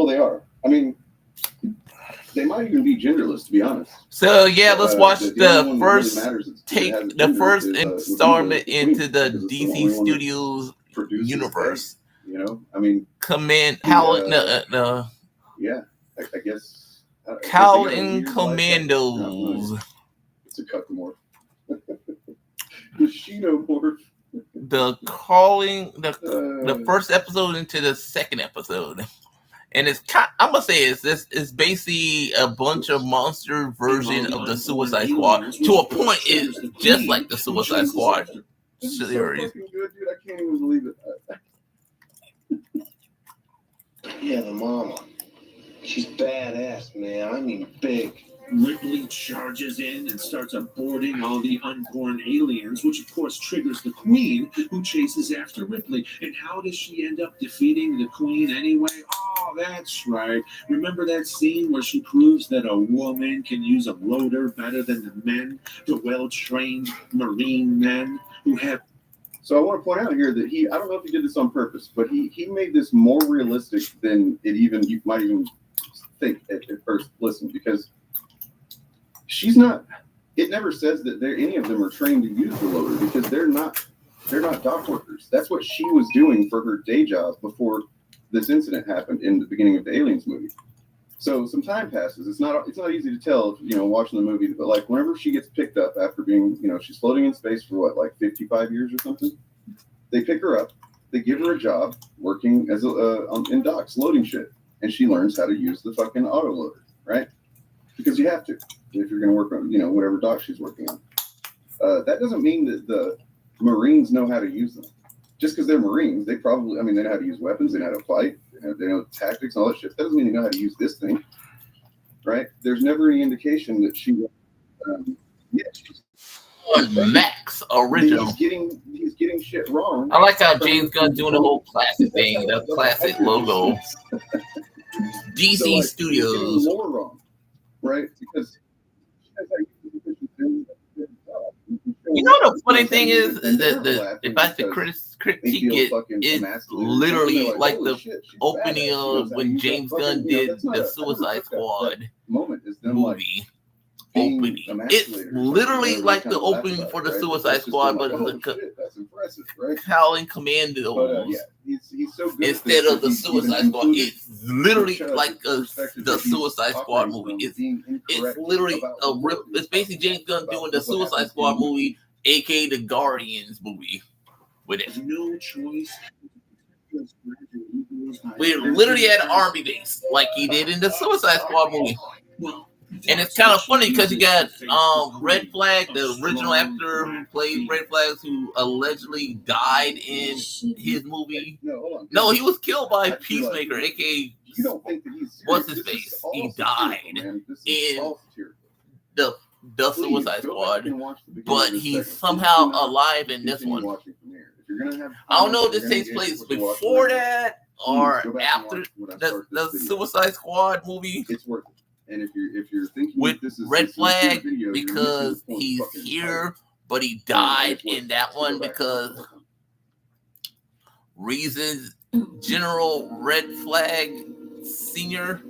Well, they are. I mean, they might even be genderless, to be honest. So yeah, let's watch the first the first installment into the DC Studios universe. You know, I mean, yeah, I guess. Howling Commandos. It's a cuckamorph. The Xenomorph. The first episode into the second episode. And I'm gonna say it's basically a bunch of monster version of the Suicide Squad. To a point, it's just like the Suicide Squad series. So fucking good, dude. I can't even believe it. Yeah, the mama. She's badass, man. I mean, big. Ripley charges in and starts aborting all the unborn aliens, which of course triggers the Queen, who chases after Ripley. And how does she end up defeating the Queen anyway? Oh, that's right. Remember that scene where she proves that a woman can use a loader better than the men, the well-trained Marine men who have... So I want to point out here that I don't know if he did this on purpose, but he made this more realistic than you might even think at first listen, because she's not. It never says that any of them are trained to use the loader, because they're not dock workers. That's what she was doing for her day job before this incident happened in the beginning of the Aliens movie. So some time passes. It's not easy to tell, watching the movie, but like whenever she gets picked up after being, she's floating in space for what, like 55 years or something. They pick her up. They give her a job working as in docks loading shit, and she learns how to use the fucking autoloader, right? Because you have to if you're going to work on, whatever dock she's working on. That doesn't mean that the Marines know how to use them. Just because they're Marines, they probably, they know how to use weapons, they know how to fight, they know tactics, all that shit. That doesn't mean they know how to use this thing, right? There's never any indication that she, she's Max original. He's getting shit wrong. I like how James Gunn's doing the whole classic thing, the classic logo. DC Studios. More wrong, right? Because the funny thing is that if I had to critique it's literally like the opening of when James Gunn did the Suicide Squad movie. Opening. It's literally like the opening for the Suicide Squad, but that's impressive, right? Howling Commandos. But, he's so good instead of the Suicide Squad. It's literally like the Suicide Squad movie. It's literally it's basically James Gunn doing the Suicide Squad movie, aka the Guardians movie, with it. No choice. We literally had an army base like he did in the Suicide Squad movie. And it's kind of funny because you got Red Flag, the original actor who played Red Flag, who allegedly died in his movie. No, he was killed by Peacemaker, aka what's his face? He died in the Suicide Squad, but he's somehow alive in this one. I don't know if this takes place before that or after the Suicide Squad movie. It's worth it. And if you're thinking with this is Red Flag because he's here, but he died in that one because reasons. General Red Flag Senior.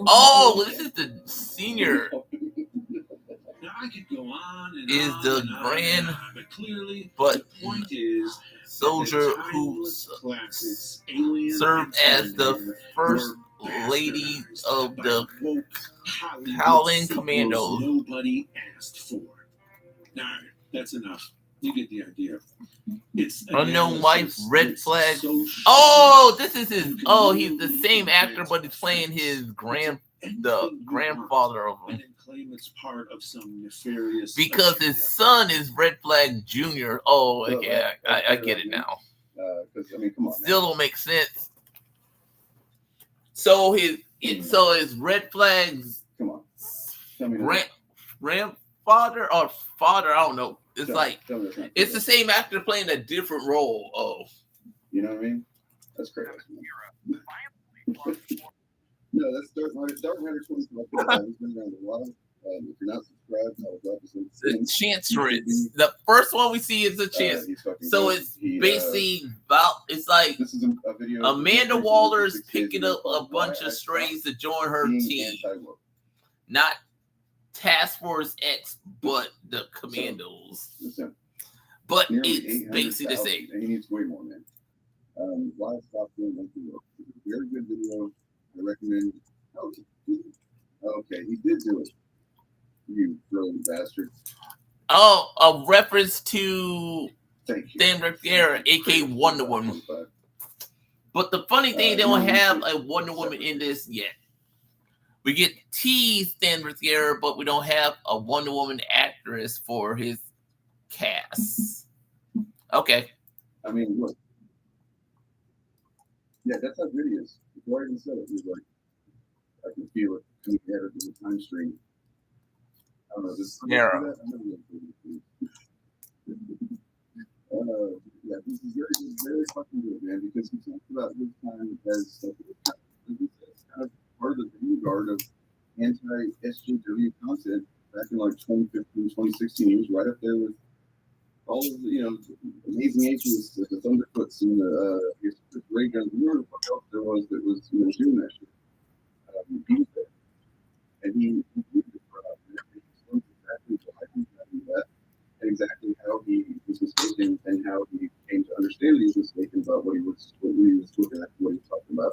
Oh, this is the senior. Now I could go on and is on the and grand, on, but clearly but the point is soldier who served as the first lady of the Howling Commandos. Nobody asked for. Nah, that's enough. You get the idea. It's unknown wife, Red Flag. Oh, this is his. Oh, he's the same actor, but he's playing his grandfather of him. Claim it's part of some nefarious. Because his son is Red Flag Jr. Oh, yeah, I get it now. Because come on. Still don't make sense. So his Red Flag's grandfather or father, I don't know. It's it's the same actor playing a different role. Oh, you know what I mean? That's crazy. No, that's Dark Rider 25. He's been around a while. If you're not subscribed, I would love to see The Chanceress. The first one we see is the Chance. So it's basically about, it's like this is a video. Amanda Waller's picking up a bunch of strays to join her team. Not Task Force X, but the Commandos. So, but it's basically the same. And he needs way more, man. Why stop doing that? Very good video. I recommend. Okay, he did do it. You brilliant bastard. Oh, a reference to Dan Rivera, aka Wonder Woman. But the funny thing, they don't have a Wonder Woman in this yet. We get teased Dan Rivera, but we don't have a Wonder Woman actress for his cast. Okay. I mean, look. Yeah, that's how good he is. Before I even said it, he was like, I can feel it coming out of the time stream. I don't know. Yeah, this is very fucking good, man, because he talks about this time as kind of part of the vanguard of anti-SJW content back in like 2015, 2016. He was right up there with all of the, amazing ages, the Thunderfoots and the ray guns. You know what else there was that was doing that shit. He was there. And he did it for us. And exactly why he did that, and exactly how he was mistaken, and how he came to understand that he was mistaken about what he was looking at, what he was talking about,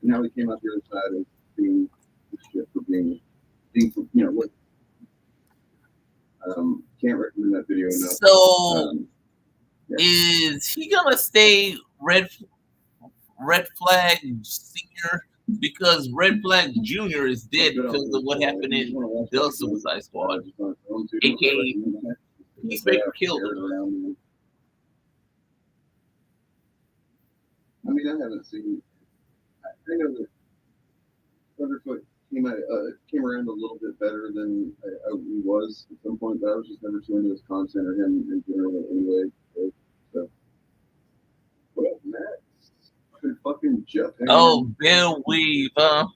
and how he came out the other side of being the shit for being what. Can't recommend that video enough. So, is he gonna stay Red Flag Senior? Because Red Flag Junior is dead because of what happened in the Suicide Squad. AKA Peacemaker killed him. I mean, I haven't seen. I know that Thunderfoot came around a little bit better than he was at some point, but I was just never too into his content or him in general anyway. So, what up, Matt? Fucking Jeff. Oh, Bill Weave, huh?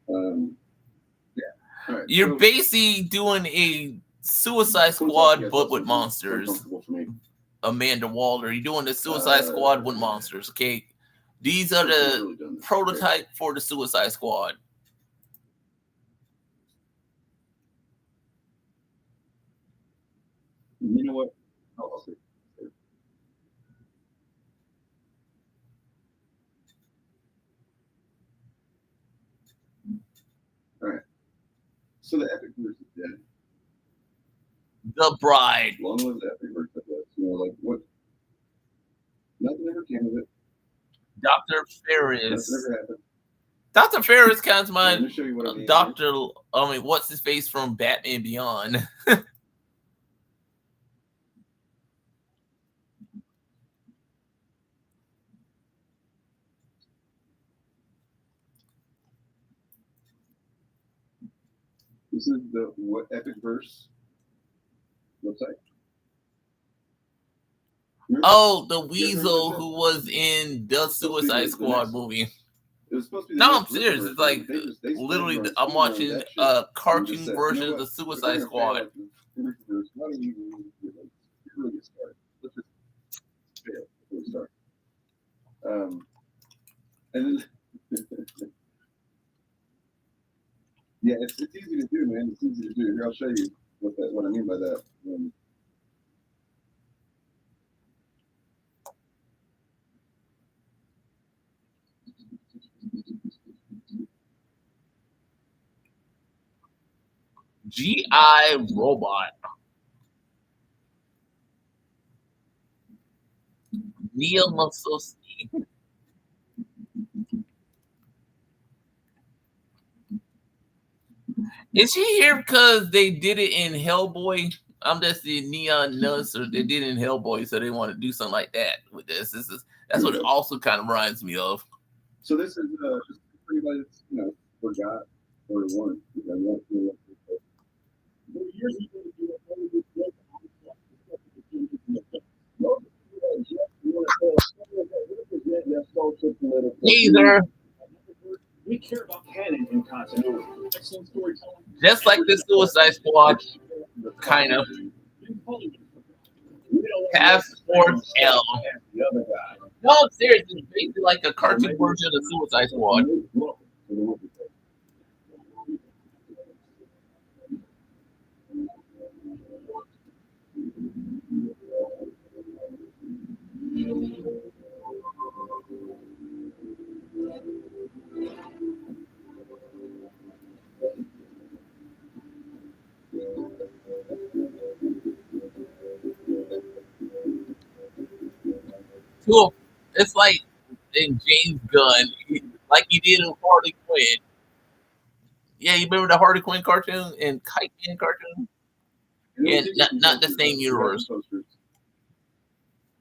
Yeah. All right, You're basically doing a Suicide Squad, but with monsters. Amanda Waller, you're doing the Suicide Squad with monsters, okay? These are the prototype for the Suicide Squad. You know what? I'll see. All right. So the Epic Verse is dead. The Bride. Long live the Epic Verse, I guess. What? Nothing ever came of it. Dr. Ferris. Nothing ever happened. Dr. Ferris comes to mind. Let me show you what I mean. What's his face from Batman Beyond? This is the Epic Verse website. Oh, the Weasel who was in the Suicide Squad movie. It was supposed to be no, I'm serious. It's like literally, I'm watching a cartoon version of the Suicide Squad. Why don't you really get started? Let's just fail before we start. And then, yeah, it's easy to do, man. It's easy to do. Here, I'll show you what I mean by that. G.I. Robot. Neil Masoski. Is she here because they did it in Hellboy? I'm just the neon nuts, or they did it in Hellboy, so they want to do something like that with this. That's what it also kind of reminds me of. So this is just everybody that's forgot or one. Either. We care about canon and continuity. Excellent storytelling. Just like the Suicide Squad, kind of. Passport L. The other guy. No, seriously, it's basically like a cartoon version of Suicide Squad. Cool. It's like in James Gunn, like he did in Harley Quinn. Yeah, you remember the Harley Quinn cartoon and Kite Man cartoon? Yeah, not the same universe.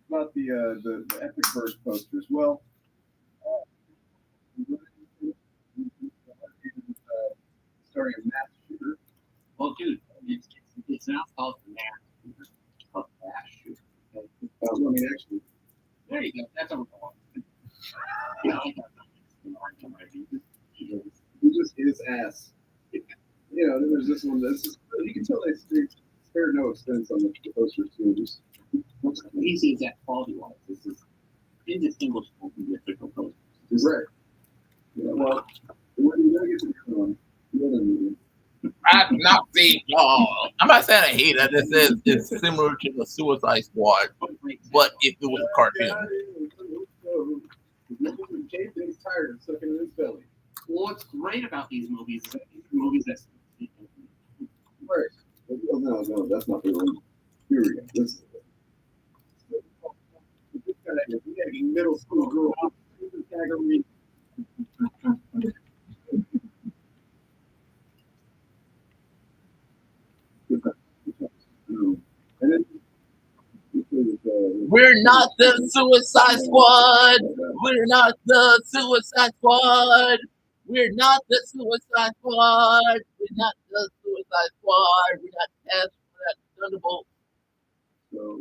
About the Epic Verse posters. Well, starring a math shooter. Well, dude, it's not called the math. It's called the math shooter. I mean, actually, There you go. That's what we're going. he just his ass. You know, then there's this one. This is you can tell they spared no expense on the posters too. Just What's crazy is that quality-wise, this is indistinguishable from the official posters. just right. Yeah, well, we're gonna get to the other one. The other movie. I'm not saying y'all. I'm not saying I hate it. This is it's similar to the Suicide Squad, but if it was a cartoon. Jason's tired of sucking in his belly. Well, what's great about these movies is that these are movies that Right. Oh, no, that's not the one. Here we go. This is a middle school girl. And then, We're not the Suicide Squad. We're not the Suicide Squad. We're not the Suicide Squad. We're not the Suicide Squad. We're not S. We're not Thunderbolt. so,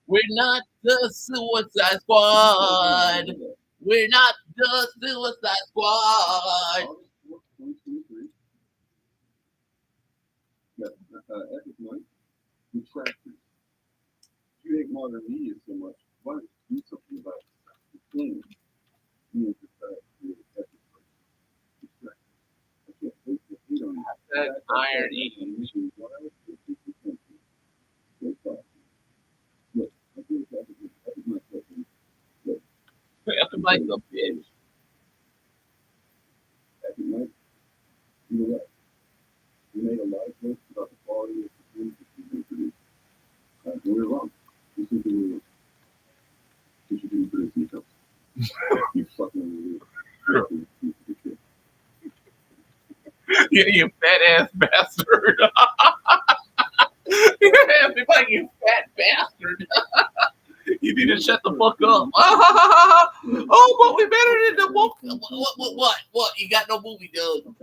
We're not the Suicide Squad. We're not the Suicide Squad. August 4th, 2023. Yeah, Epic Month. Detractors. You hate modern media so much. Why don't you do something about the thing? You need to try to create Epic Month. I can't wait to hate on that. That's irony. Look, I think Epic Month. Look, I'm like a bitch. Epic Month. You know what? We made a lot of jokes about the quality of the things that you've been producing. We're wrong. This is the way you should be producing yourself. You fucking weird. Yeah, you fat ass bastard. Everybody, you fat bastard. You need to shut the fuck up. Oh, but we better than the book. What? You got no movie, dude.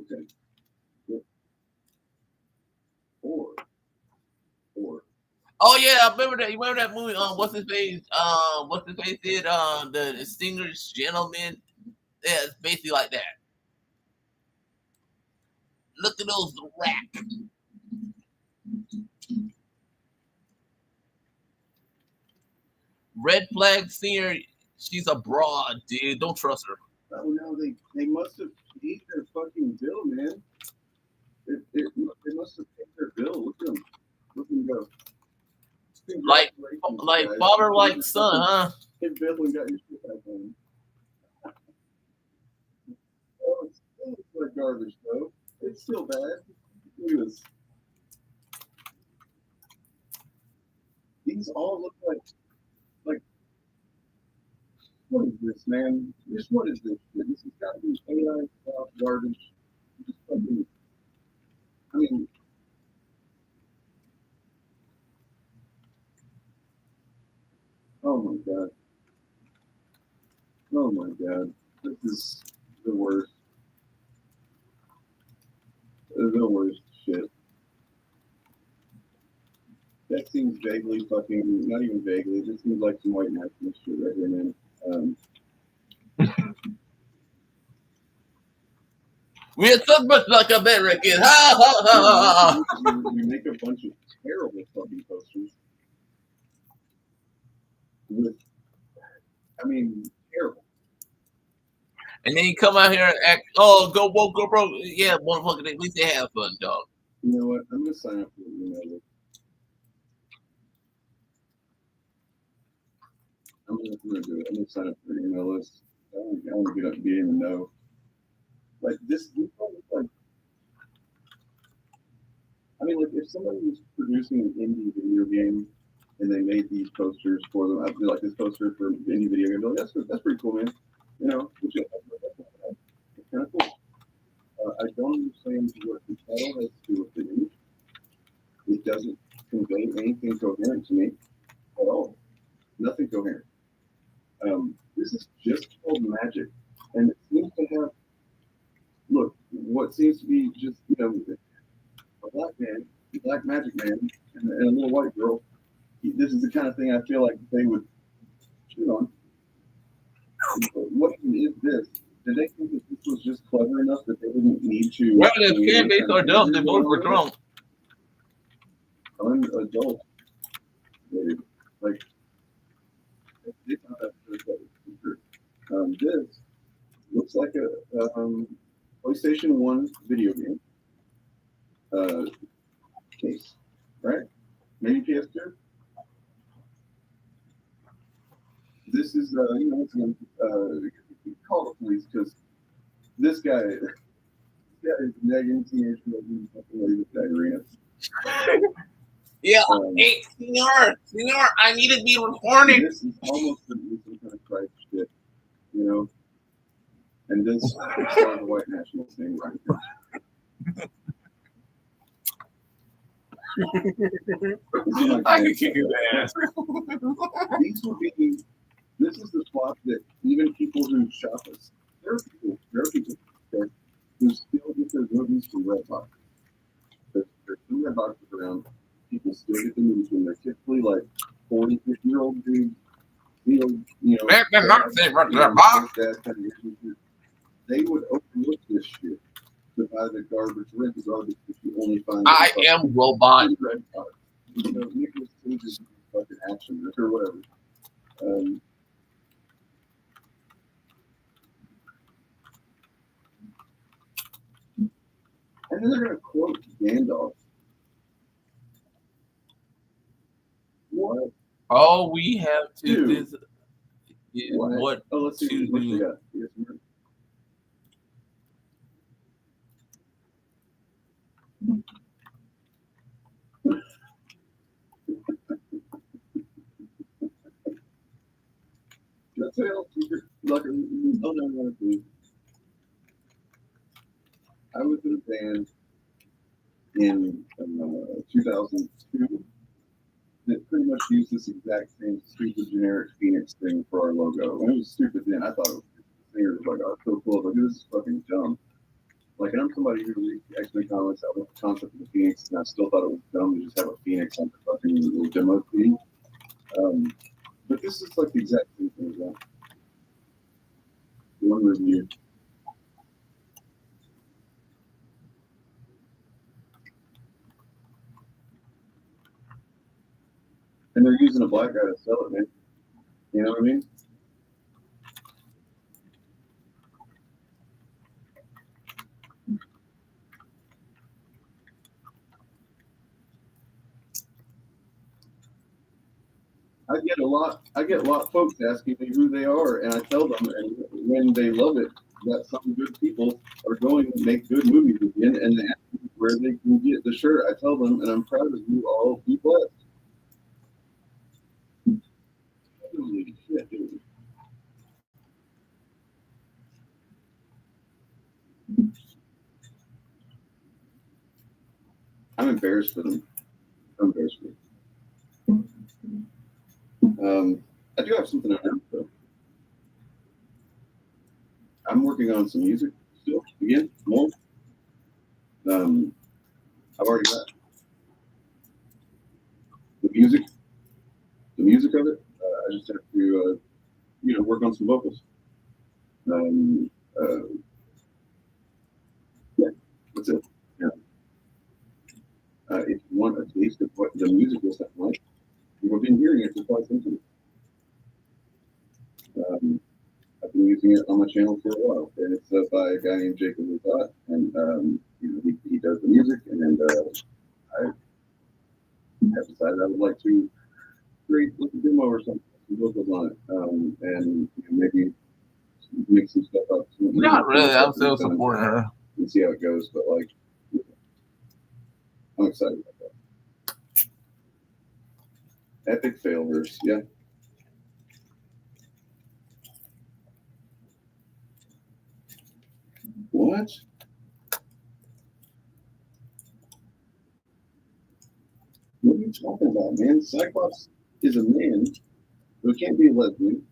Okay. Yep. Or. Oh yeah, I remember that. You remember that movie? What's his face? What's his face did? The Distinguished Gentleman. Yeah, it's basically like that. Look at those racks. Red Flag Senior. She's a broad, dude. Don't trust her. Oh no, they must have paid their fucking bill, man. They must have paid their bill. Look at them. Look at them go. Like father, like son, huh? Hit bill and got your shit back on. Oh, it still looks like garbage, though. It's still bad. Look at this. These all look like what is this, man? What is this? This has got to be AI style garbage. Just fucking. I mean. Oh my god. Oh my god. This is the worst. the worst shit. That seems vaguely fucking, not even vaguely, this seems like some white nationalist shit right here, man. We're so much like Americans. Ha ha ha ha. You make a bunch of terrible fucking posters with, I mean, terrible. And then you come out here and act, oh, go woke, go broke. Yeah, motherfucker, at least they have fun, dog. You know what? I'm gonna sign up for the email list. I'm gonna do it. I'm gonna sign up for the email list. I want to get up, be in the know. Like this, like, I mean, like if somebody was producing an indie video game and they made these posters for them, I'd be like this poster for an indie video game. Like, that's pretty cool, man. You know, it's kind of cool. I don't understand what the title has to do with the image. It doesn't convey anything coherent to me at all. Nothing coherent. This is just called magic, and it seems to have. Look, what seems to be just, you know, a black man, a black magic man, and a little white girl. This is the kind of thing I feel like they would shoot on. What even is this? Did they think that this was just clever enough that they didn't need to? Well, if candidates are dumb, they vote for Trump. Unadult. Like, they found out this looks like a PlayStation 1 video game case, right? Maybe PS2. This is, you know, call the police because this guy is nagging teenage children with diarrhea. Yeah, hey, senor, I need to be reported. This is almost some kind of Christ shit, you know. And this is the white national thing, right? I can kick his ass. These would be. This is the spot that even people who shop us, there are people that who still get their movies from Redbox. There's 2 Redboxes around. People still get the movies when they're typically like 40, 50-year-old dudes. You know, they would overlook this shit to buy the garbage, rent the garbage that you only find. I am robot. Redbox. You know, Nicholas Cage's fucking action or whatever. And then they're going to quote Gandalf. What? All we have to Dude. is what Oh, let's see to what you do. got. Yes, ma'am. That's how like, oh no, I was in a band in 2002 that pretty much used this exact same stupid generic Phoenix thing for our logo. And it was stupid then. I thought it was the like, oh, it's so cool. Like, this is fucking dumb. Like, and I'm somebody who reads X-Men comics out with the concept of the Phoenix, and I still thought it was dumb to just have a Phoenix on the fucking little demo thing. But this is like the exact same thing as that. One review. And they're using a black guy to sell it, man. You know what I mean? I get a lot of folks asking me who they are, and I tell them, and when they love it, that some good people are going to make good movies again, and they ask me where they can get the shirt. I tell them, and I'm proud of you all. Be blessed. Holy shit, dude. I'm embarrassed for them. I'm embarrassed for them. I do have something to announce, though. I'm working on some music still, again, more. I've already got the music of it. I just have to, work on some vocals. Yeah, that's it. Yeah. If you want a taste of what the music will sound like, you've been hearing it for quite some time. I've been using it on my channel for a while, and it's by a guy named Jacob Lazat, and he does the music, and I have decided I would like to create like a demo or something, some vocals on it, and maybe make some stuff up. Not really. I'm still supporting her. And see how it goes, but like, I'm excited about that. Epic fail verse, yeah. What? What are you talking about, man? Cyclops is a man who can't be a lesbian,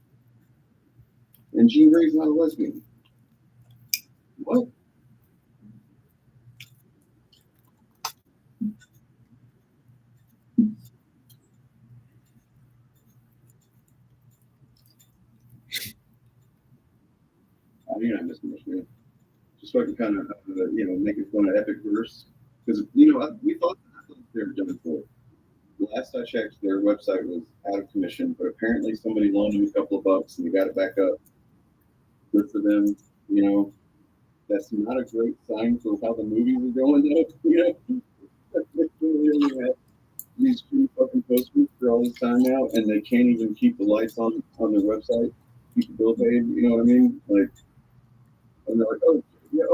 and Jean Grey's not a lesbian. What? You're not missing much, man. Just fucking kind of, making fun of epic verse. Because, we thought they were done it for. Last I checked, their website was out of commission, but apparently somebody loaned them a couple of bucks and they got it back up. Good for them. That's not a great sign for how the movies are going up. They have these free fucking posters for all this time now, and they can't even keep the lights on their website, keep the bill paid. You know what I mean? Like, and they're like, oh, yeah,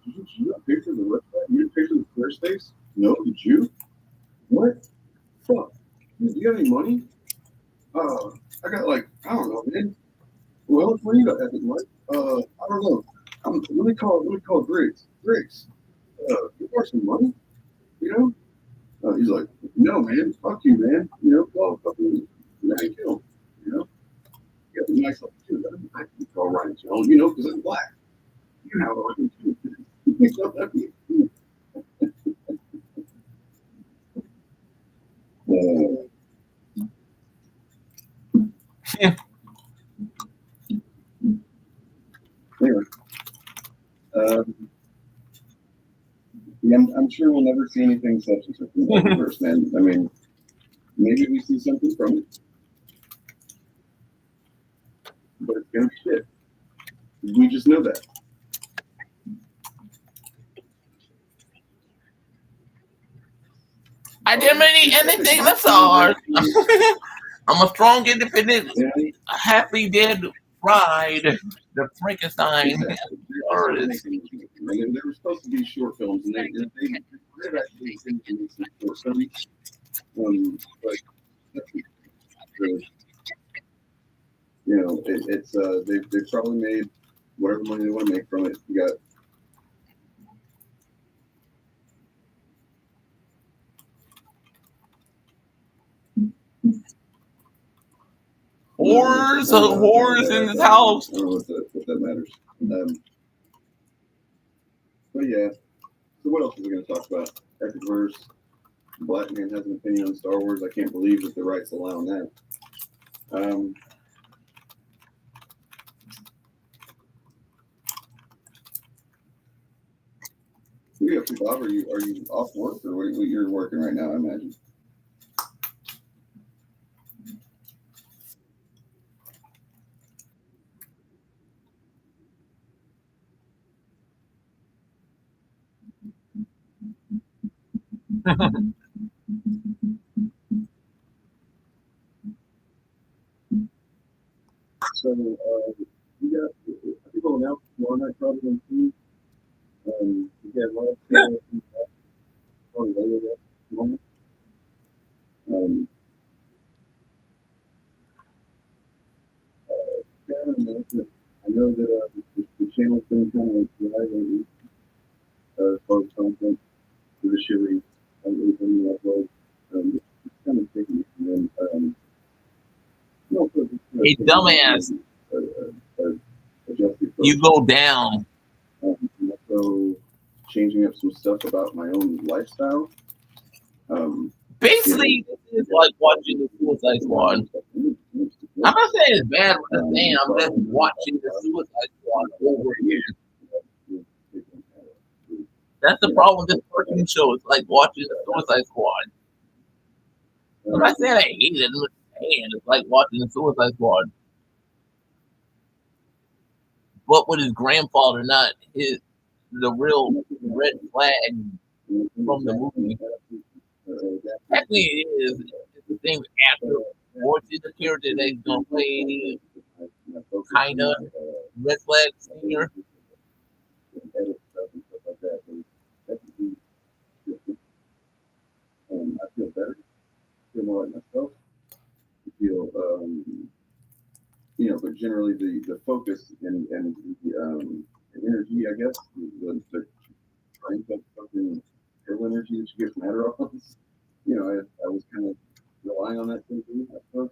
did you not pay for the website? You didn't pay for the Squarespace? No, did you? What? Fuck. Do you have any money? I got I don't know, man. Well, what do you got, Epic Mike? I don't know. Let me call Griggs. Griggs, you got some money? He's like, no, man. Fuck you, man. Call fucking Ryan Kill. You got a nice little too. I can call Ryan Kill, because I'm black. You have a fucking too. Anyway, yeah, I'm sure we'll never see anything substantive from the universe, man. I mean, maybe we see something from it, but it's gonna be shit. We just know that. I didn't mean anything. That's all. I'm a strong, independent, happily dead bride. The Frankenstein. Exactly. There were supposed to be short films, and they've actually been doing some short films. But they've probably made whatever money they want to make from it. You got whores in this house. I don't know what that matters. But yeah. So what else are we going to talk about? Epic verse. Black man has an opinion on Star Wars. I can't believe that the rights allow that. Bob, are you off work, or what you're working right now? I imagine. So we got people announced tomorrow night probably on TV. We got live shows on later that moment. I know that the channel's been kind of dry lately as far as content for the series. It's kind of taking it, and then Hey, dumbass. You go down. So changing up some stuff about my own lifestyle. Basically, it's like watching the Suicide Squad. I'm not saying it's bad. What I'm saying, I'm just watching the Suicide Squad over again. That's the problem with this cartoon show. It's like watching the Suicide Squad. I'm not saying I hate it. I'm just saying it's like watching the Suicide Squad. But with his grandfather, not the real red flag from the movie. Technically, it is. It's the same actor voicing the character that he's going to play, kind of red flag singer. I feel better, feel more like myself. I feel, but generally the focus and the energy, I guess, the strength of fucking real energy that you get from Adderall. I was kind of relying on that thing, I suppose.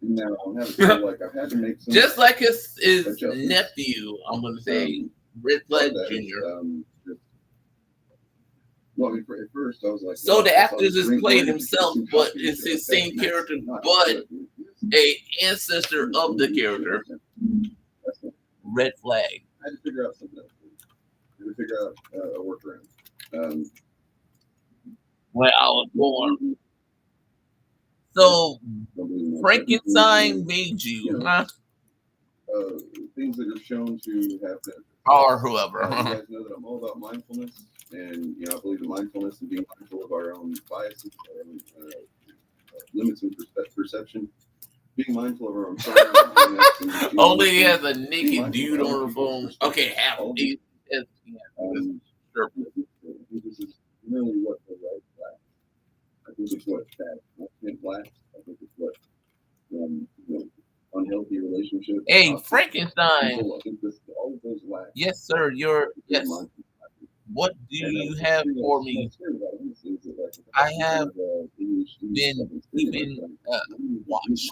Now I'm having to feel like I've had to make some. Just like his nephew, I'm going to say, Red Flag Jr. Well, at first I was like, so the actor just played himself, but it's his same character, but a ancestor of the character. Red Flag. I had to figure out something else. I had to figure out a workaround. When I was born. So Frankenstein made you, huh? Things that are shown to have been. Or whoever. You guys know that I'm all about mindfulness, and I believe in mindfulness and being mindful of our own biases, our own limits and perception. Being mindful of our own phone. Old lady has a naked dude on her phone. Okay, half of these. Sure. This is really what the right black. I think it's what that black. I think it's what unhealthy relationship. Hey, Frankenstein. I think all of those lack. Yes, sir. Yes. What do you have for me? I have been keeping watch.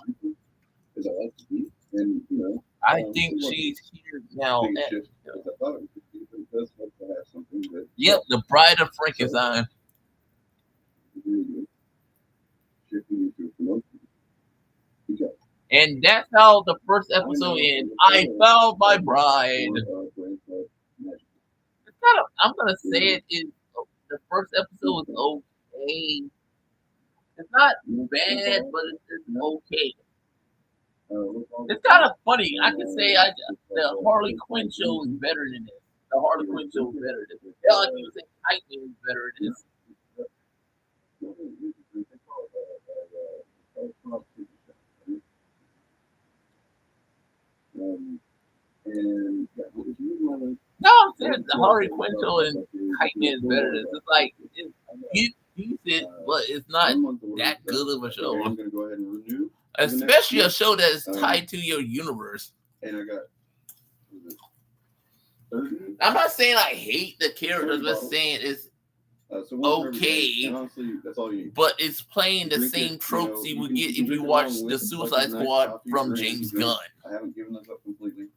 I think she's here now. Yep, the Bride of Frankenstein. And that's how the first episode ends. I found my bride. I'm gonna say the first episode was okay. It's not bad, but it's okay. It's kind of funny. I can say the Harley Quinn show is better than this. The Harley Quinn show is better than this. Hell, I can say Titan is better than this. No, I'm serious. The Harley Quinn show and Titan is better than this. It's like it's decent, but it's not that good of a show. I'm gonna go ahead and renew. Especially a show that is tied to your universe. And I got. I'm not saying I hate the characters. I'm just saying it's okay. Honestly, that's all you need. But it's playing the same tropes you would get if you watch the Suicide Squad from James Gunn. I haven't given those up completely.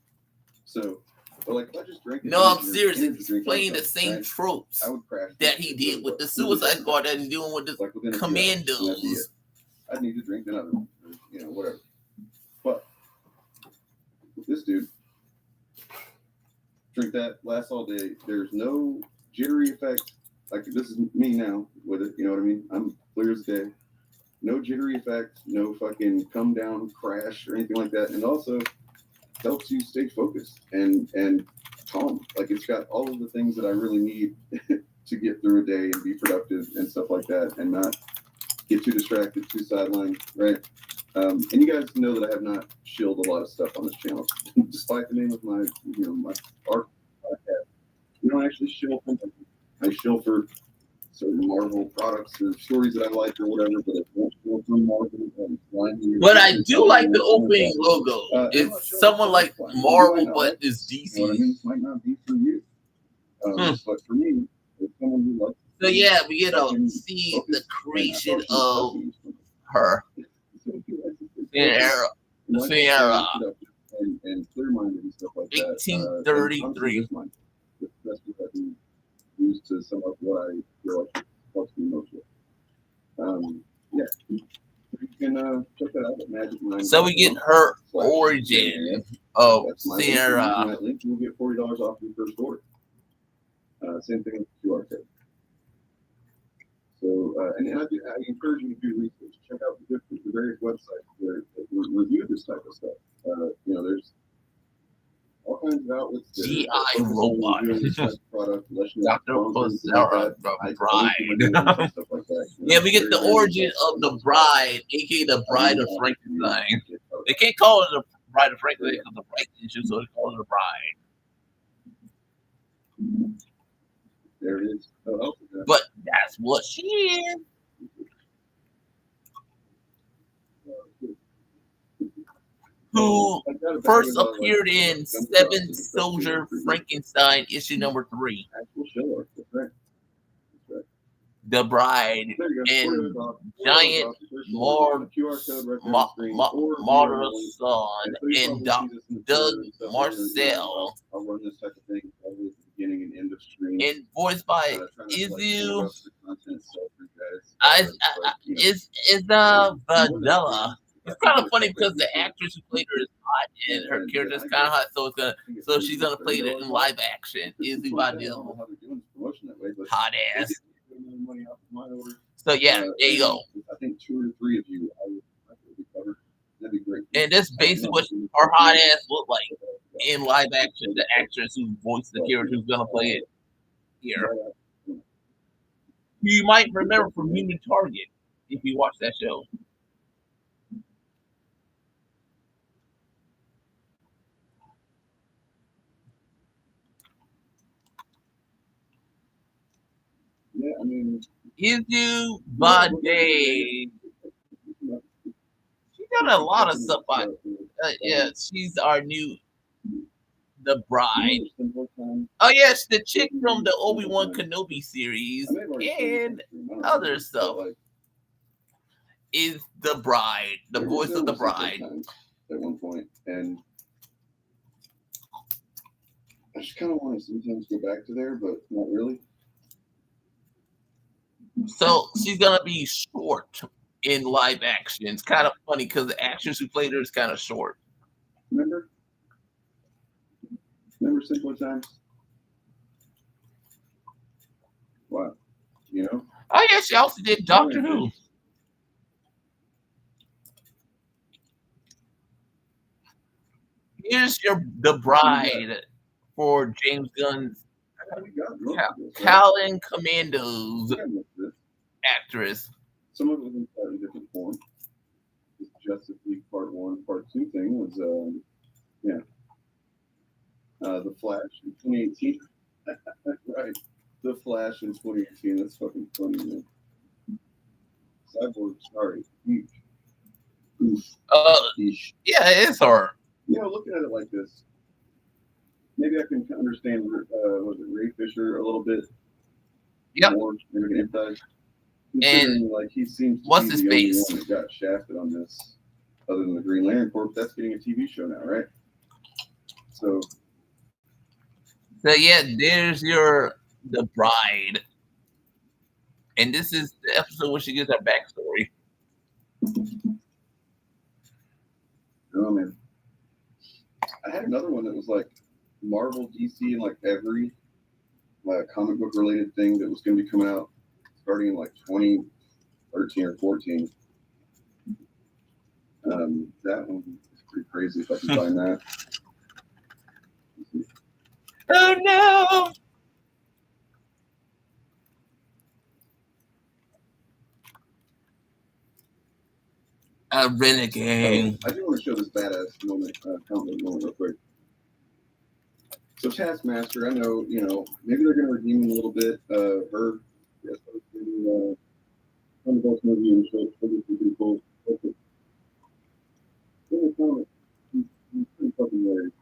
So, but like, if I just drink. No, I'm serious. It's playing the same tropes that he did with the Suicide Squad that he's doing with the Commandos. I need to drink another one, whatever. But with this dude, drink that, lasts all day. There's no jittery effect. Like, this is me now with it, you know what I mean? I'm clear as day. No jittery effect, no fucking come down, crash, or anything like that. And also helps you stay focused and calm. Like, it's got all of the things that I really need to get through a day and be productive and stuff like that, and not get too distracted, too sidelined, right? And you guys know that I have not shilled a lot of stuff on this channel, despite the name of my, my art podcast. We don't actually shill for them. I shill for certain Marvel products or stories that I like or whatever, but I won't shill for Marvel. But I do like the opening logo. It's someone like Marvel, but it's DC. This might not be for you, but for me, it's someone who likes. So yeah, we get to see the creation of her. Sierra. And clear-minded and stuff like 1833. that. to sum up what I feel like helps me most with. Yeah, you can check that out at Magic 9. So we get her origin of Sierra. That link, you'll get $40 off your first order. Same thing with the QR code. So, and I encourage you to do research. Check out the various websites that review this type of stuff. There's all kinds of outlets. GI Robot. Dr. Rosara, the Bride. Yeah, we get the origin of the Bride, aka the Bride of Frankenstein. They can't call it the Bride of Frankenstein because of the right issue, so they call it the Bride. There it is. But that's what she is. Who first appeared in Seven Soldier Frankenstein issue number 3. Actual show art. That's right. The Bride and Giant Martyr Son and Doug Marcel. I'll run this type of thing probably at the beginning and end of stream. And voiced by Izu Vadella. It's kind of funny because the actress who played her is hot and her character is kind of hot, so she's gonna play it in live action. Izu Vadella, hot ass. So yeah, there you go. I think 2 or 3 of you I would be covered. That'd be great. And that's basically what her hot ass looked like in live action. The actress who voiced the character who's gonna play it here. You might remember from Human Target if you watch that show. Yeah, I mean, Izu Vadella. She got a lot of stuff on. Yeah, she's our new The Bride. Oh yes, the chick from the Obi-Wan Kenobi series and other stuff is The Bride, the voice of the Bride. At one point, and I just kind of want to sometimes go back to there, but not really. So she's gonna be short in live action. It's kind of funny because the actress who played her is kind of short. Remember Simpler Times? Wow, Oh yeah, she also did Doctor Who. Here's The Bride for James Gunn's Callan Commandos actress. Some of it was in slightly different form. This Justice League Part 1, Part 2 thing was, The Flash in 2018. Right. The Flash in 2018. That's fucking funny, man. Cyborg, sorry. Yeah, it's her. Looking at it like this, maybe I can understand, was it Ray Fisher a little bit? Yep. More, maybe I can empathize. And like he seems to what's be his the only face? one that got shafted on this, other than the Green Lantern Corps. That's getting a TV show now, right? So yeah, there's The Bride, and this is the episode where she gives her backstory. Oh man, I had another one that was like Marvel, DC, and like every comic book related thing that was going to be coming out starting in like 2013 or 14. That one is pretty crazy if I can find that. Oh no! A renegade. I do want to show this badass moment, comic moment real quick. So Taskmaster, I know, maybe they're going to redeem him a little bit. Her, Thunderbolts movie and show pretty cool. In the comic, he's pretty fucking hilarious.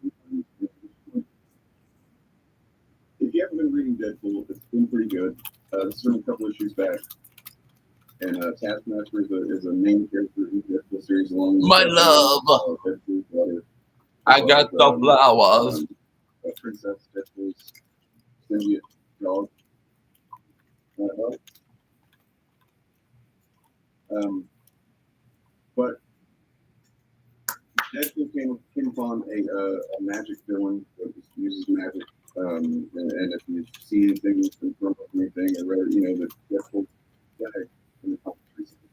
If you haven't been reading Deadpool, it's been pretty good. This is from a couple issues back. And Taskmaster is a main character in the Deadpool series along with My love. Deadpool's brother. I got the flowers. Princess Deadpool's symbiote dog. But Deadpool came upon a magic villain that uses magic. And if you've seen anything that's been from anything, or read, that Deadpool died in the comics recently.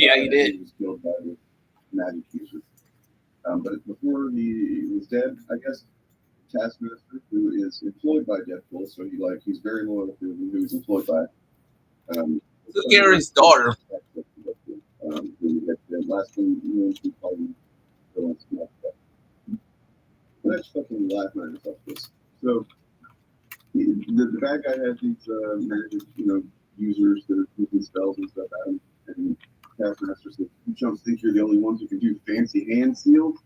Yeah, he did. He was killed by the magic users. But before he was dead, I guess Taskmaster, who is employed by Deadpool, so he's very loyal to who he's employed by. Gary's daughter. Last thing he probably villains. That's fucking laugh at myself. So the bad guy has these magic, users that are using spells and stuff at him, and Taskmaster says, "You chumps think you're the only ones who can do fancy hand seals?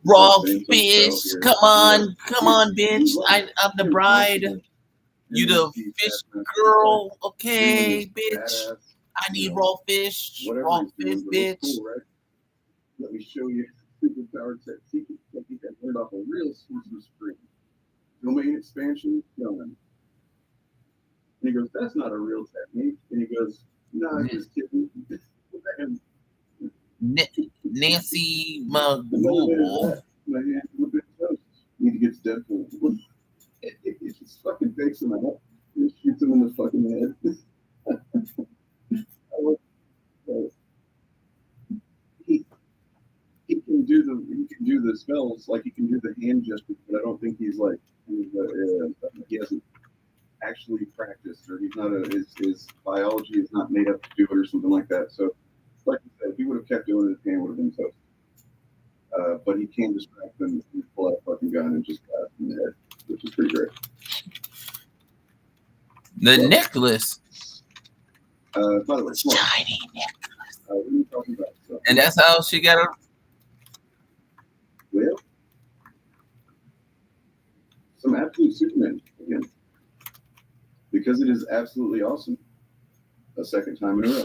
Raw fish, come on, bitch! I'm the bride. You the fish girl, okay, bitch? I need raw fish, bitch." Cool, right? Let me show you superpower tech secret technique I learned off a real Sorcerer Supreme. Domain expansion done. And he goes, "That's not a real technique." And he goes, "No, I'm just kidding." Nancy Magoo. My hand a bit toast. Need to get to Deadpool. He just fucking bakes him out. He shoots him in the fucking head. He can do the spells, like he can do the hand gestures, but I don't think he hasn't actually practiced, or he's not his biology is not made up to do it or something like that. So, like I said, if he would have kept doing it, his hand would have been toast. But he can distract them and pull out a fucking gun and just blast him in the head, which is pretty great. The necklace. By the way, Shiny necklace. What are you talking about? So, And that's how she got her. well, some absolute Superman again, because it is absolutely awesome. A second time in a row.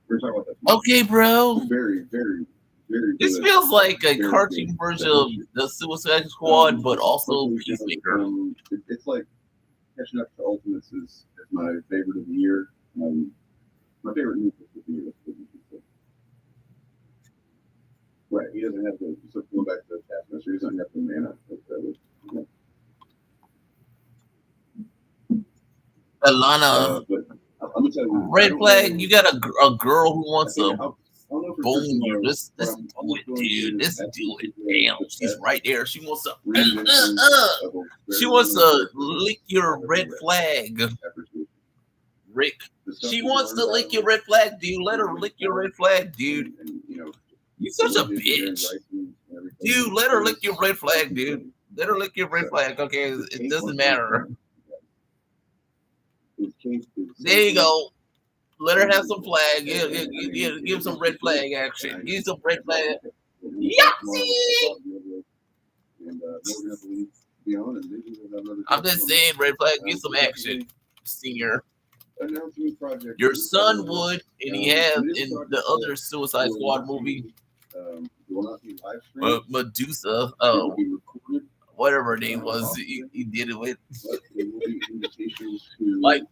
We're talking about that. Okay, bro. Very, very, very. This good. feels like a Very cartoon good. version of the Suicide Squad, but also Peacemaker. It's like catching up to Ultimates is my favorite of the year. My favorite movie of the year. Right, he doesn't have the. So going back to the Taskmaster, he doesn't have the mana. Alana, But I'm gonna tell you, red flag. You got a girl who wants to boom boom you. Let's do it, dude. Let's do it. Damn, she's right there. She wants to. She wants to lick your red flag, Rick. She wants to lick your red flag, dude. Let her lick your red flag, dude. You're such a bitch, dude. Let her lick your red flag, dude. Let her lick your red flag. Okay, it doesn't matter. There you go. Let her have some flag. Give some red flag action. Give some red flag. Yahtzee! I'm just saying, red flag. Give some action, senior. Your son would, and he has in the other Suicide Squad movie. Medusa. Oh, whatever her name was, he did it with. like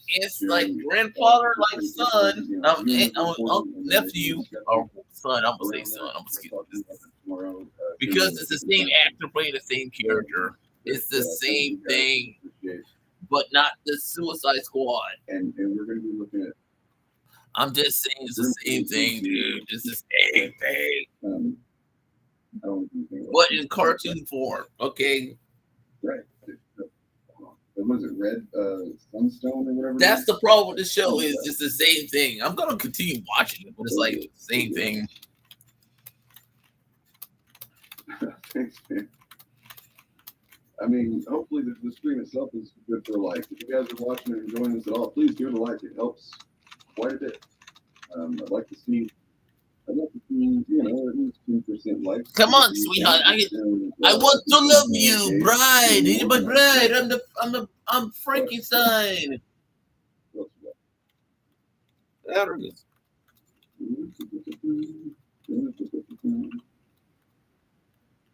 it's like grandfather, like son, nephew, or son. I'm gonna say son. I'm gonna because it's the same actor playing the same character. It's the same thing, but not the Suicide Squad. And we're gonna be looking at. I'm just saying it's the same thing, dude. It's the same thing. But in cartoon form, okay? Right. Was it Red Sunstone or whatever? That's the problem with the show. Is it's the same thing. I'm gonna continue watching it, but it's like the same thing. Thanks, man. I mean, hopefully the stream itself is good for a like. If you guys are watching and enjoying this at all, please give it a like. It helps quite a bit. I'd like to see, at least 10% likes. Come on, sweetheart. I want to love you, bride. You're my bride. I'm Frankenstein. There it is.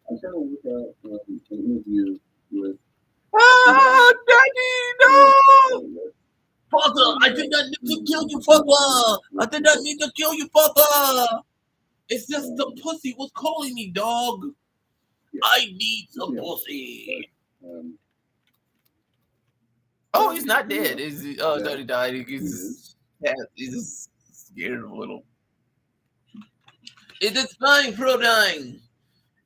I'm trying to look out an interview with. Daddy, no! Father, I did not need to kill you, Papa. I did not need to kill you, Papa. It's just the pussy was calling me, dog. I need some pussy. Oh, he's not dead. Daddy died. He's just scared a little. It's fine, Fro9.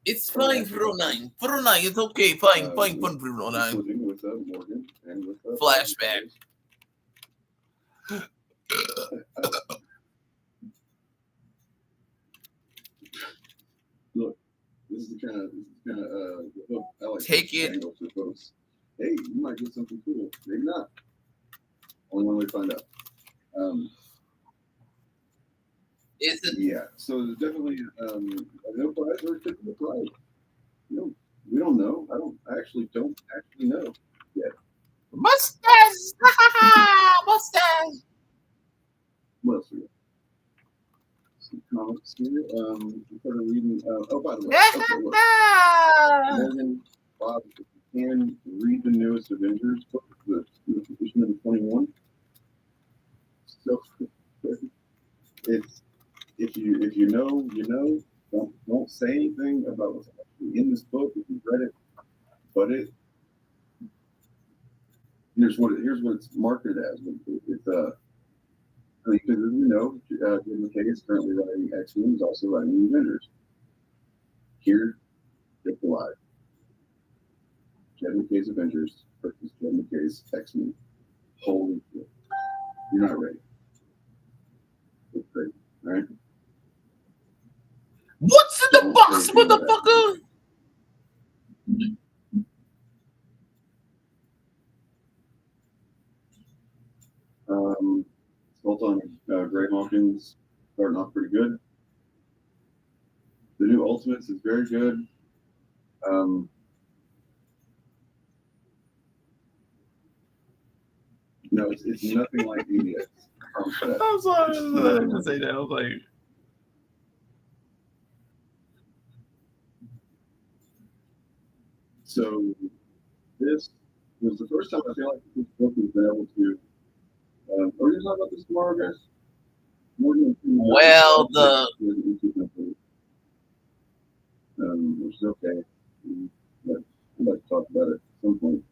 It's fine, Fro9. Fro9, it's okay. Fine, Fro9. With Morgan and with Flashback. Look, this is the kind of I like Take it. angle to folks. Hey, you might get something cool. Maybe not. Only one way to find out. Is it? Yeah. So there's definitely no prize or typical prize. No, we don't know. I actually don't know yet. Mustache! Mustache! What else we got? Some comics here. We started reading. Oh, by the way, okay, look. Morgan, Bob, if you can read the newest Avengers book, the issue number 21. So it's if you know, you know. Don't say anything about what's actually in this book if you've read it. But here's what it's marketed as. It's because as you know, Jim McKay is currently writing X-Men. He's also writing the Avengers. Here, it's live. Jed McKay's Avengers versus Jed McKay's X-Men. Holy shit. You're not ready. It's crazy, right? What's in the box, motherfucker? Sultan Grey Hawkins starting off pretty good. The new Ultimates is very good. No, it's nothing like EDX. I'm sorry, I didn't say that. I was like, so this was the first time I feel like this book has been able to. Are we going to talk about this tomorrow, guys? well, which is okay. But I'd like to talk about it at some point.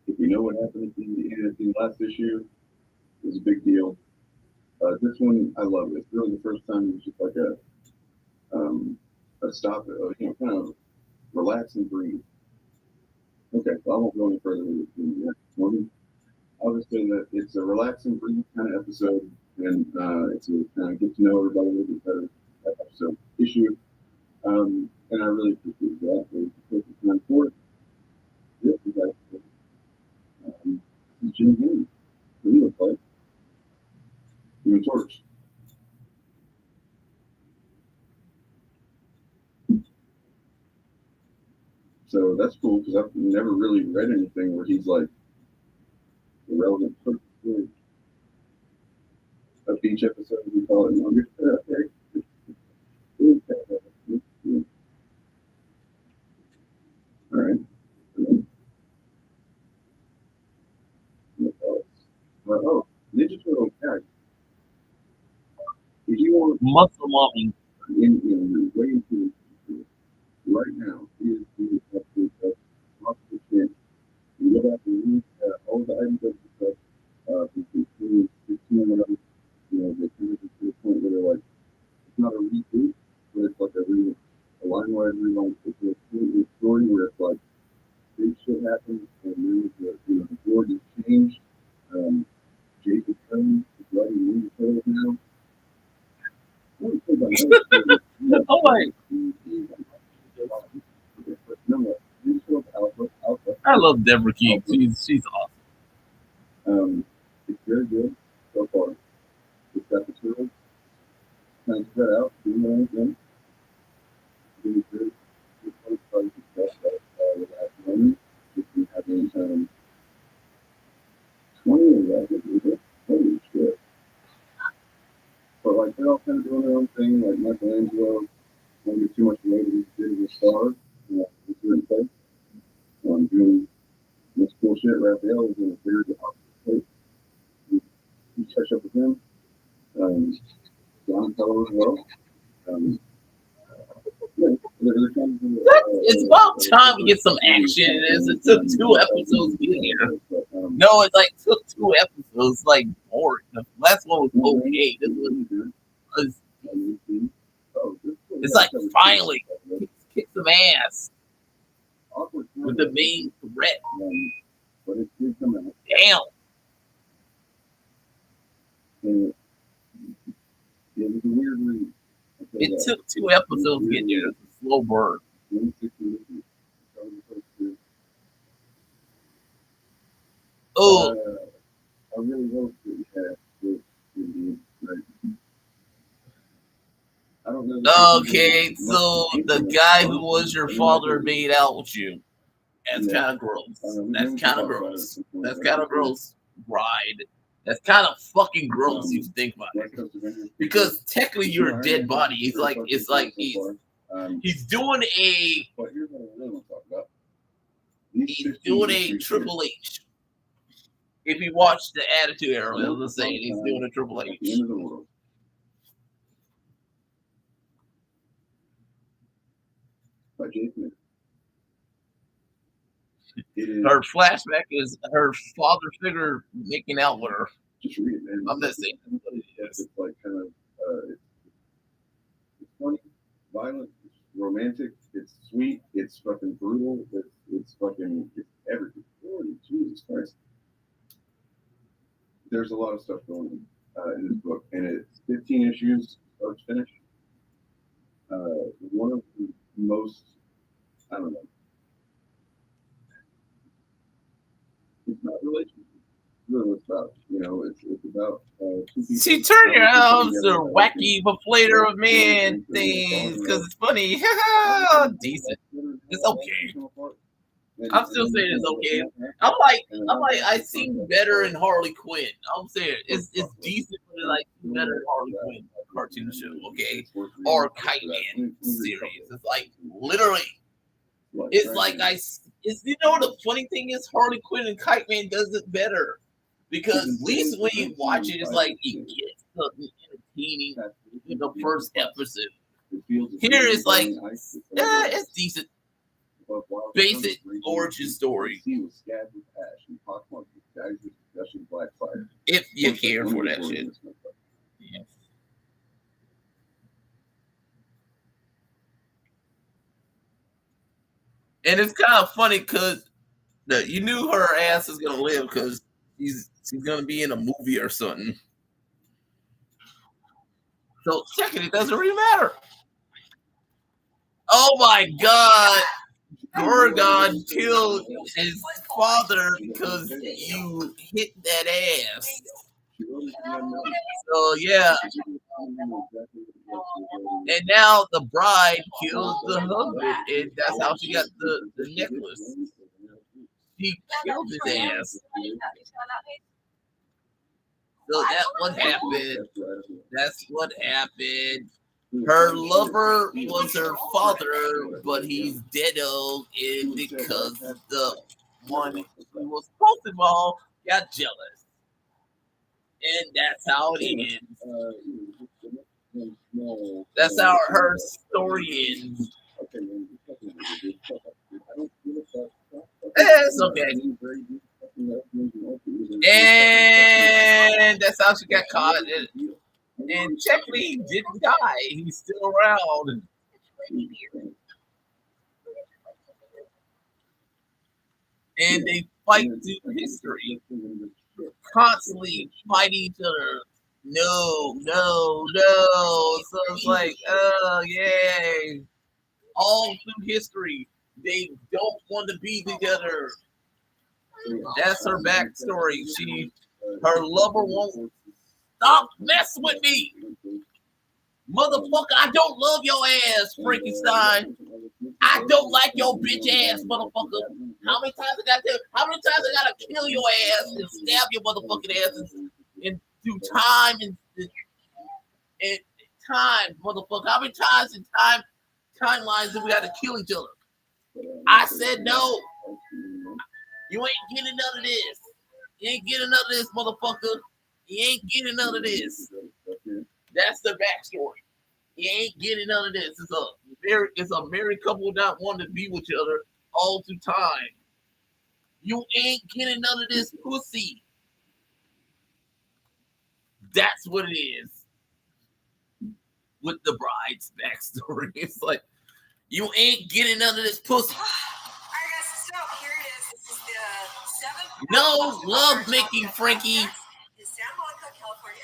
If you know what happened at the last issue, it was a big deal. This one, I love it. It's really the first time it's just like a stop, kind of relax and breathe. Okay, so I won't go any further with the morning. I'll just say that it's a relax and breathe kind of episode, and it's a kind of get to know everybody a little bit better episode issue. And I really appreciate that. It's time for it. This is actually Jim Henry. What do you look like? Human Torch. So that's cool because I've never really read anything where he's like irrelevant. A beach episode, we call it longer. All right. Oh, Ninja Turtle tag. If you want muscle mobbing. in way into right now, he is absolutely possible chance. You go back and read all the items of the stuff, between 16 and whatever, they kind of get to the point where they're like, it's not a reboot, but it's like a line-wide reline. It's a story where it's like, big shit happens, and then the board is changed. Jason Stone is writing Ninja Turtles now. Oh my! I love Deborah King. She's awesome. It's very good so far. It's got the turtles kind of spread out, doing their own thing. Really good. It's so fun to stuff without money. If you have any 20 of that, holy shit. But like they're all kind of doing their own thing. Like Michelangelo, don't get too much away with his digital star. It's really cool. Doing this cool shit. Raphael is in a very opposite place. You catch up with him. Donatello as well. It's about time we get some action. It took 2 episodes to get here. No, it like took 2 episodes. Like boring. The last one was okay. This one was. It's like finally kick some ass with the main threat. Damn. It was a weird read. It took 2 episodes to get here. It's a slow burn. Oh. I really hope that you have this indeed. I don't know. Okay, so the guy who was your father made out with you. That's kind of gross. That's kind of gross. That's kind of gross, bride. That's kind of fucking gross. You think about it, because technically you're a dead body. It's like he's doing a Triple H. If you watch the Attitude Era, I was saying he's doing a Triple H. Her flashback is her father figure making out with her. Just read it, man. I'm not saying that's what it is. It's like kind of it's funny, violent, it's romantic, it's sweet, it's fucking brutal, it's everything. Holy Jesus Christ. There's a lot of stuff going on in this book, and it's 15 issues, start to finish. One of the most, I don't know. It's not relationship. It's really what it's about. It's about 2 people. See, turn your arms to wacky but flater of man things because it's funny. Decent. It's okay. I'm still saying it's okay. I'm like I seen better in Harley Quinn. I'm saying it's decent, but like better in Harley Quinn cartoon show, okay? Or Kite Man series. It's like literally. It's like the funny thing is Harley Quinn and Kite Man does it better. Because at least when you watch it, it's like it gets something entertaining in the first episode. Here it's like, it's decent. Basic origin story. If you care for that shit. Yeah. And it's kind of funny because you knew her ass is gonna live because she's gonna be in a movie or something. So second, it doesn't really matter. Oh my God, Gorgon killed his father because you hit that ass. So yeah. And now the bride kills the husband, and that's how she got the necklace. She killed his ass. So that's what happened. That's what happened. Her lover was her father, but he's deado, and because the one who was supposed to involve got jealous. And that's how it ends. That's how her story ends. It's okay. And that's how she got caught. And technically didn't die. He's still around. And they fight through history. Constantly fight each other. No. So it's like, oh, yay. All through history, they don't want to be together. That's her backstory. Her lover won't stop messing with me. Motherfucker, I don't love your ass, Frankenstein. I don't like your bitch ass, motherfucker. How many times I gotta kill your ass and stab your motherfucking ass and through time and times, motherfucker? How many times in timelines do we have to kill each other? I said no. You ain't getting none of this. You ain't getting none of this, motherfucker. You ain't getting none of this. That's the backstory. You ain't getting none of this. It's a married couple not wanting to be with each other all through time. You ain't getting none of this pussy. That's what it is. With the bride's backstory. It's like, you ain't getting none of this pussy. No love making, Frankie.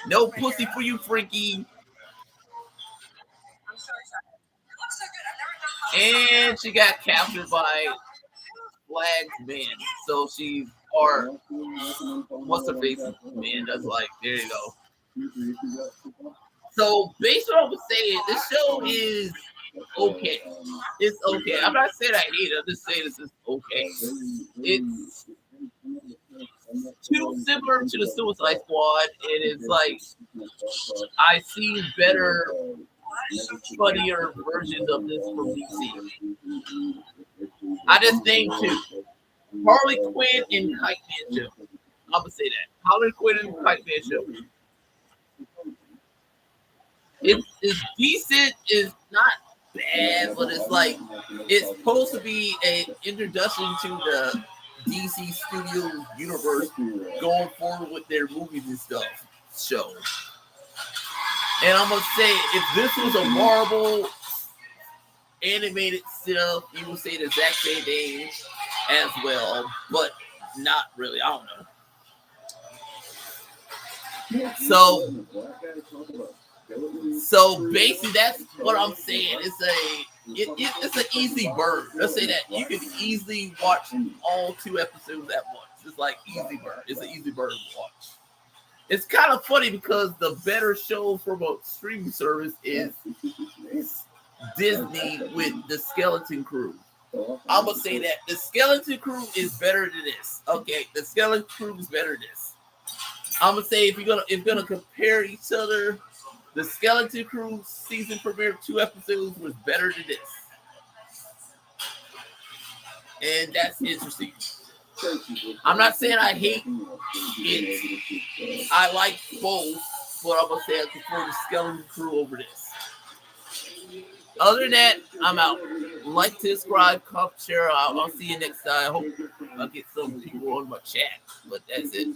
No pussy for you, Frankie. And she got captured by Flag's man. So she's, or what's her face? Man, that's like, there you go. So based on what I'm saying, this show is okay. It's okay. I'm not saying I hate it. I'm just saying this is okay. It's too similar to the Suicide Squad, and it's like I see better, funnier versions of this from DC. I just named two: Harley Quinn and Kite Man Show. I'm gonna say that Harley Quinn and Kite Man Show. It's decent. It's not bad, but it's like it's supposed to be an introduction to the DC Studios universe going forward with their movies and stuff show. And I'm gonna say, if this was a Marvel animated stuff, you would say the exact same thing as well, but not really. I don't know. So basically, that's what I'm saying. It's an easy burn. Let's say that you can easily watch all 2 episodes at once. It's like easy burn. It's an easy burn to watch. It's kind of funny because the better show from a streaming service is Disney with the Skeleton Crew. I'm gonna say that the Skeleton Crew is better than this. Okay, the Skeleton Crew is better than this. I'm gonna say if you're gonna compare each other, the Skeleton Crew season premiere 2 episodes was better than this. And that's interesting. I'm not saying I hate it. I like both, but I'm gonna say I prefer the Skeleton Crew over this. Other than that, I'm out. Like, subscribe, comment, share. I'll see you next time. I hope I'll get some people on my chat, but that's it.